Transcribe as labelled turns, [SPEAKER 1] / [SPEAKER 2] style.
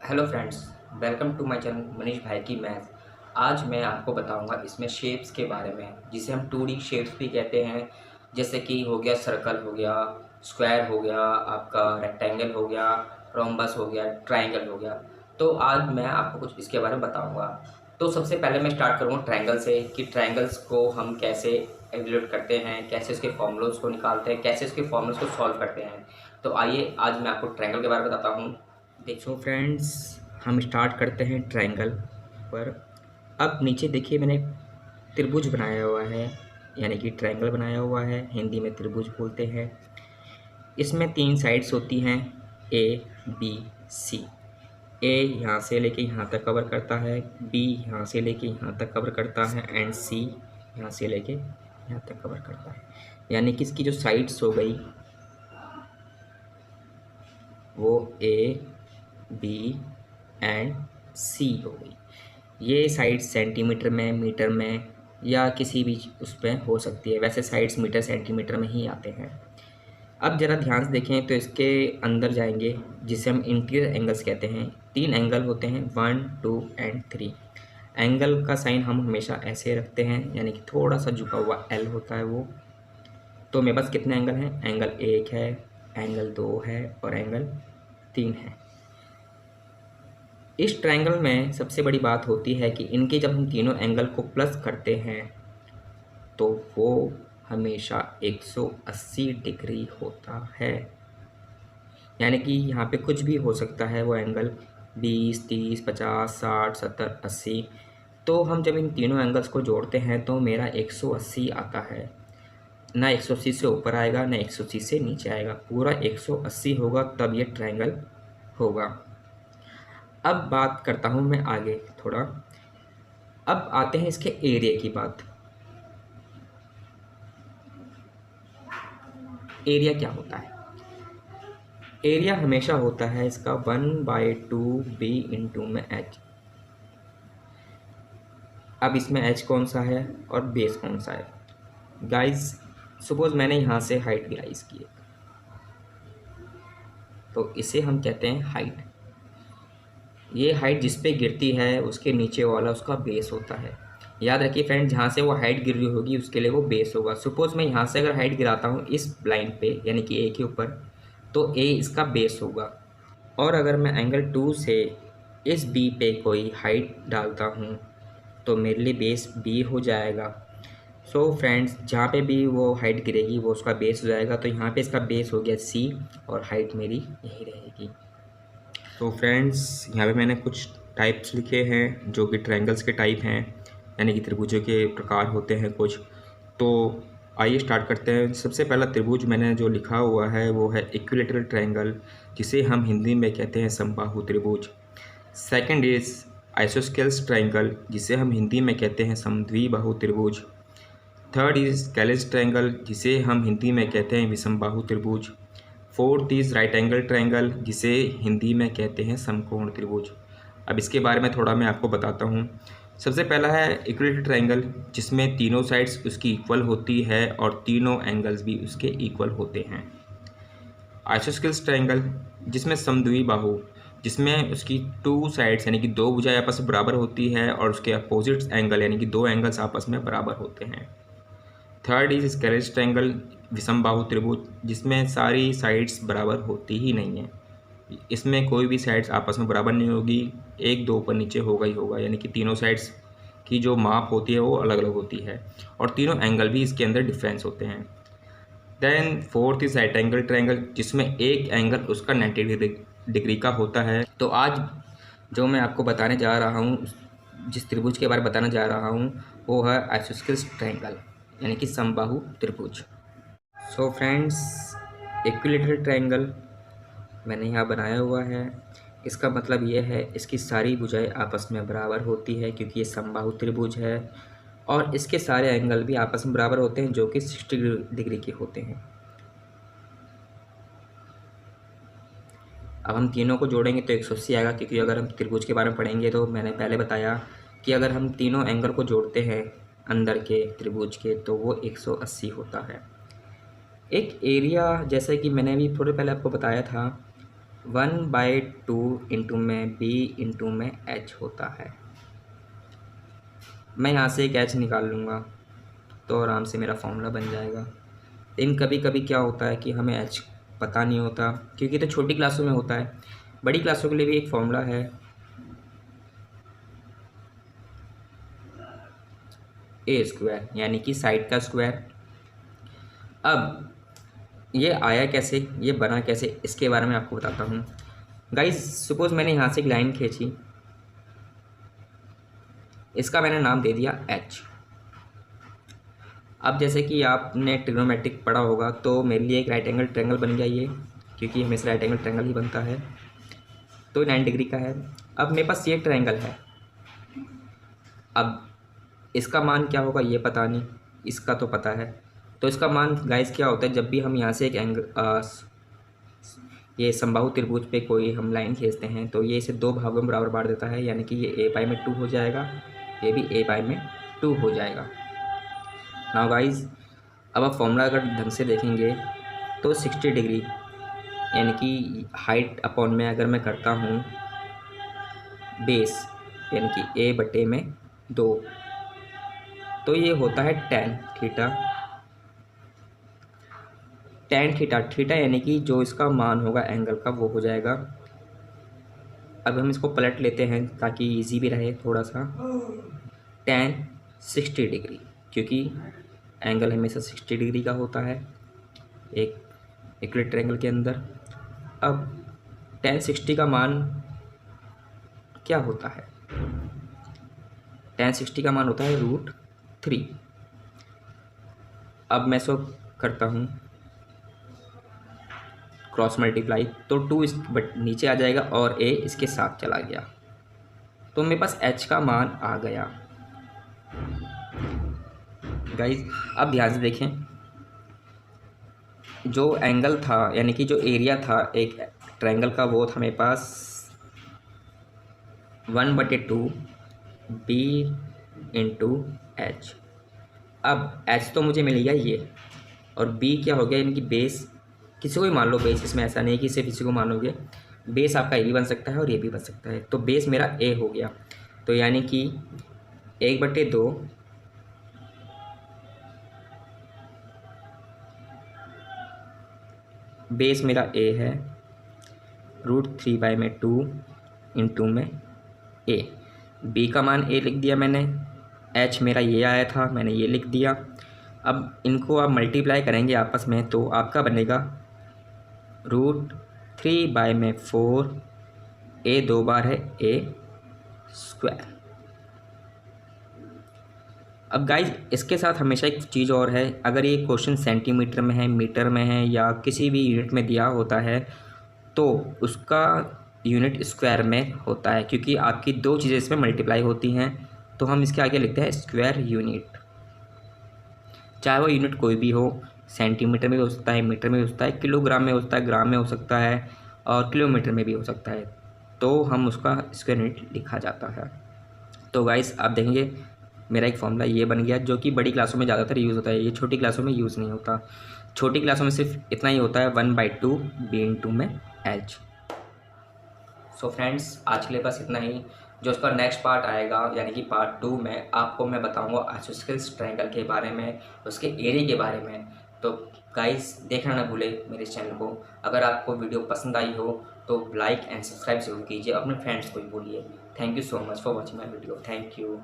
[SPEAKER 1] Hello friends, welcome to my channel Manish भाई की math. आज मैं आपको बताऊंगा इसमें शेप्स के बारे में, जिसे हम 2D शेप्स भी कहते हैं। जैसे कि हो गया सर्कल, हो गया स्क्वायर, हो गया आपका रेक्टेंगल, हो गया रोम्बस, हो गया ट्रायंगल, हो गया। तो आज मैं आपको कुछ इसके बारे में बताऊंगा। तो सबसे पहले मैं स्टार्ट करूँगा ट्रायंगल से, कि ट्रायंगल्स को हम कैसे एग्जीक्यूट करते हैं, कैसे उसके फॉर्मूलोज को निकालते हैं, कैसे उसके फॉर्मूलोज को सॉल्व करते हैं। तो आइए आज मैं आपको ट्रायंगल के बारे में बताता हूँ। देखो फ्रेंड्स, हम स्टार्ट करते हैं ट्रायंगल पर। अब नीचे देखिए, मैंने त्रिभुज बनाया हुआ है, यानी कि ट्रायंगल बनाया हुआ है, हिंदी में त्रिभुज बोलते हैं। इसमें 3 साइड्स होती हैं, ए बी सी। ए यहाँ से लेके यहाँ तक कवर करता है, बी यहाँ से लेके यहाँ तक कवर करता है, एंड सी यहाँ से लेके यहाँ तक कवर करता है। यानी कि इसकी जो साइड्स हो गई वो ए बी एंड सी हो गई। ये साइड्स सेंटीमीटर में, मीटर में या किसी भी उस पर हो सकती है। वैसे साइड्स मीटर सेंटीमीटर में ही आते हैं। अब ज़रा ध्यान से देखें तो इसके अंदर जाएंगे, जिसे हम इंटीरियर एंगल्स कहते हैं। 3 एंगल होते हैं, 1 2 एंड 3। एंगल का साइन हम हमेशा ऐसे रखते हैं, यानी कि थोड़ा सा झुका हुआ एल होता है वो। तो मेरे पास कितने एंगल हैं? एंगल 1 है, एंगल 2 है और एंगल 3 है। इस ट्रायंगल में सबसे बड़ी बात होती है कि इनके जब हम तीनों एंगल को प्लस करते हैं तो वो हमेशा 180 डिग्री होता है। यानी कि यहाँ पे कुछ भी हो सकता है वो एंगल, 20 30 50 60 70 80। तो हम जब इन तीनों एंगल्स को जोड़ते हैं तो मेरा 180 आता है। ना 180 से ऊपर आएगा, ना 180 से नीचे आएगा, पूरा 180 होगा, तब ये ट्रायंगल होगा। अब बात करता हूँ मैं आगे थोड़ा। अब आते हैं इसके एरिया की बात। एरिया क्या होता है? एरिया हमेशा होता है इसका 1/2 बी इंटू में एच। अब इसमें एच कौन सा है और बेस कौन सा है? गाइस, सपोज मैंने यहाँ से हाइट गिराई इसकी, तो इसे हम कहते हैं हाइट। ये हाइट जिस पे गिरती है उसके नीचे वाला उसका बेस होता है। याद रखिए फ्रेंड, जहाँ से वो हाइट गिर रही होगी उसके लिए वो बेस होगा। सपोज मैं यहाँ से अगर हाइट गिराता हूँ इस लाइन पे, यानी कि ए के ऊपर, तो ए इसका बेस होगा। और अगर मैं एंगल 2 से इस बी पे कोई हाइट डालता हूँ तो मेरे लिए बेस बी हो जाएगा। सो फ्रेंड्स, जहाँ पे भी वो हाइट गिरेगी वो उसका बेस हो जाएगा। तो यहाँ पे इसका बेस हो गया सी और हाइट मेरी यही रहेगी। तो फ्रेंड्स, यहाँ पे मैंने कुछ टाइप्स लिखे हैं जो कि ट्रायंगल्स के टाइप हैं, यानी कि त्रिभुजों के प्रकार होते हैं कुछ। तो आइए स्टार्ट करते हैं। सबसे पहला त्रिभुज मैंने जो लिखा हुआ है वो है इक्विलेटरल ट्रायंगल, जिसे हम हिंदी में कहते हैं समबाहु त्रिभुज। सेकंड इज आइसोस्केल्स ट्रायंगल, जिसे हम हिंदी में कहते हैं समद्विबाहु त्रिभुज। थर्ड इज कैलेज ट्रायंगल, जिसे हम हिंदी में कहते हैं विषमबाहु त्रिभुज। Fourth is right angle triangle, जिसे हिंदी में कहते हैं समकोण त्रिभुज। अब इसके बारे में थोड़ा मैं आपको बताता हूँ। सबसे पहला है इक्विलेटरल ट्रायंगल, जिसमें तीनों साइड्स उसकी इक्वल होती है और तीनों एंगल्स भी उसके इक्वल होते हैं। आइसोस्केल्स ट्रायंगल, जिसमें समद्विबाहु, जिसमें उसकी 2 साइड्स यानी कि 2 भुजाएं आपस में बराबर होती है और उसके अपोजिट एंगल यानी कि 2 एंगल्स आपस में बराबर होते हैं। थर्ड इज स्केलेज ट्रायंगल, विषमबाहु त्रिभुज, जिसमें सारी साइड्स बराबर होती ही नहीं है। इसमें कोई भी साइड्स आपस में बराबर नहीं होगी, 1 2 ऊपर नीचे होगा ही होगा, यानी कि तीनों साइड्स की जो माप होती है वो अलग अलग होती है और तीनों एंगल भी इसके अंदर डिफरेंस होते हैं। Then fourth is right angle triangle, जिसमें एक एंगल उसका 90 डिग्री का होता है। तो आज जो मैं आपको बताने जा रहा हूँ, जिस त्रिभुज के बारे में बताने जा रहा हूँ, वो है आइसोस्केल्स ट्रायंगल, यानी कि समबाहु त्रिभुज। सो फ्रेंड्स, इक्विलेटरल ट्रायंगल मैंने यहाँ बनाया हुआ है। इसका मतलब ये है इसकी सारी भुजाएं आपस में बराबर होती है, क्योंकि ये समबाहु त्रिभुज है, और इसके सारे एंगल भी आपस में बराबर होते हैं, जो कि 60 डिग्री के होते हैं। अब हम तीनों को जोड़ेंगे तो 180 आएगा, क्योंकि अगर हम त्रिभुज के बारे में पढ़ेंगे तो मैंने पहले बताया कि अगर हम तीनों एंगल को जोड़ते हैं अंदर के त्रिभुज के तो वो 180 होता है। एक एरिया, जैसे कि मैंने भी थोड़े पहले आपको बताया था 1/2 इंटू में बी इंटू में एच होता है। मैं यहाँ से एक एच निकाल लूँगा तो आराम से मेरा फॉर्मूला बन जाएगा। लेकिन कभी कभी क्या होता है कि हमें एच पता नहीं होता, क्योंकि तो छोटी क्लासों में होता है। बड़ी क्लासों के लिए भी एक फॉर्मूला है, ए स्क्वायर, यानी कि साइड का स्क्वायर। अब ये आया कैसे, ये बना कैसे, इसके बारे में आपको बताता हूँ। गाइस सपोज मैंने यहाँ से एक लाइन खींची, इसका मैंने नाम दे दिया एच। अब जैसे कि आपने ट्रिग्नोमेट्रिक पढ़ा होगा तो मेरे लिए एक राइट एंगल ट्रायंगल बन गया ये, क्योंकि हमेशा राइट एंगल ट्रायंगल ही बनता है। तो 9 डिग्री का है। अब मेरे पास ये ट्रायंगल है, अब इसका मान क्या होगा ये पता नहीं, इसका तो पता है। तो इसका मान गाइस क्या होता है, जब भी हम यहाँ से एक एंगल ये समबाहु त्रिभुज पे कोई हम लाइन खींचते हैं तो ये इसे 2 भागों में बराबर बांट देता है, यानी कि ये a पाई में 2 हो जाएगा, ये भी a पाई में 2 हो जाएगा। नाउ गाइस अब आप फॉर्मूला अगर ढंग से देखेंगे तो 60 डिग्री, यानी कि हाइट अपॉन में अगर मैं करता हूँ बेस, यानी कि a/2, तो ये होता है tan थीटा। tan थीटा यानी कि जो इसका मान होगा एंगल का वो हो जाएगा। अब हम इसको पलट लेते हैं ताकि इजी भी रहे थोड़ा सा। tan 60 डिग्री, क्योंकि एंगल हमेशा 60 डिग्री का होता है एक इक्विलेटरल ट्रायंगल के अंदर। अब tan 60 का मान क्या होता है, tan 60 का मान होता है √3। अब मैं इसको करता हूँ क्रॉस मल्टीप्लाई, तो 2 इस बट नीचे आ जाएगा और a इसके साथ चला गया, तो मेरे पास h का मान आ गया। गाइस अब ध्यान से देखें, जो एंगल था यानी कि जो एरिया था एक ट्रायंगल का वो था मेरे पास 1/2 b इंटू एच। अब h तो मुझे मिल गया ये, और b क्या हो गया, यानी कि बेस, किसी को भी मान लो बेस, इसमें ऐसा नहीं कि सिर्फ इसी को मानोगे, बेस आपका ये भी बन सकता है और ये भी बन सकता है। तो बेस मेरा a हो गया, तो यानी कि 1/2 बेस मेरा a है, √3/2 इंटू में a। b का मान a लिख दिया मैंने, h मेरा ये आया था मैंने ये लिख दिया। अब इनको आप मल्टीप्लाई करेंगे आपस में तो आपका बनेगा √3/4, a 2 बार है a स्क्वायर। अब गाइज इसके साथ हमेशा एक चीज़ और है, अगर ये क्वेश्चन सेंटीमीटर में है, मीटर में है या किसी भी यूनिट में दिया होता है तो उसका यूनिट स्क्वायर में होता है, क्योंकि आपकी 2 चीज़ें इसमें मल्टीप्लाई होती हैं, तो हम इसके आगे लिखते हैं स्क्वायर यूनिट। चाहे वो यूनिट कोई भी हो, सेंटीमीटर में भी हो सकता है, मीटर में भी हो सकता है, किलोग्राम में हो सकता है, ग्राम में हो सकता है और किलोमीटर में भी हो सकता है, तो हम उसका स्क्वायर यूनिट लिखा जाता है। तो गाइस आप देखेंगे मेरा एक फॉर्मूला ये बन गया, जो कि बड़ी क्लासों में ज़्यादातर यूज़ होता है, ये छोटी क्लासों में यूज़ नहीं होता। छोटी क्लासों में सिर्फ इतना ही होता है 1/2 b इंटू में h। सो फ्रेंड्स आज के लिए बस इतना ही। जो उसका नेक्स्ट पार्ट आएगा यानी कि पार्ट 2 में आपको मैं बताऊंगा आइसोसेलेस ट्रायंगल के बारे में, उसके एरिया के बारे में। तो गाइस देखना ना भूले मेरे चैनल को। अगर आपको वीडियो पसंद आई हो तो लाइक एंड सब्सक्राइब जरूर कीजिए, अपने फ्रेंड्स को भी बोलिए। Thank you so much for watching my video. Thank you.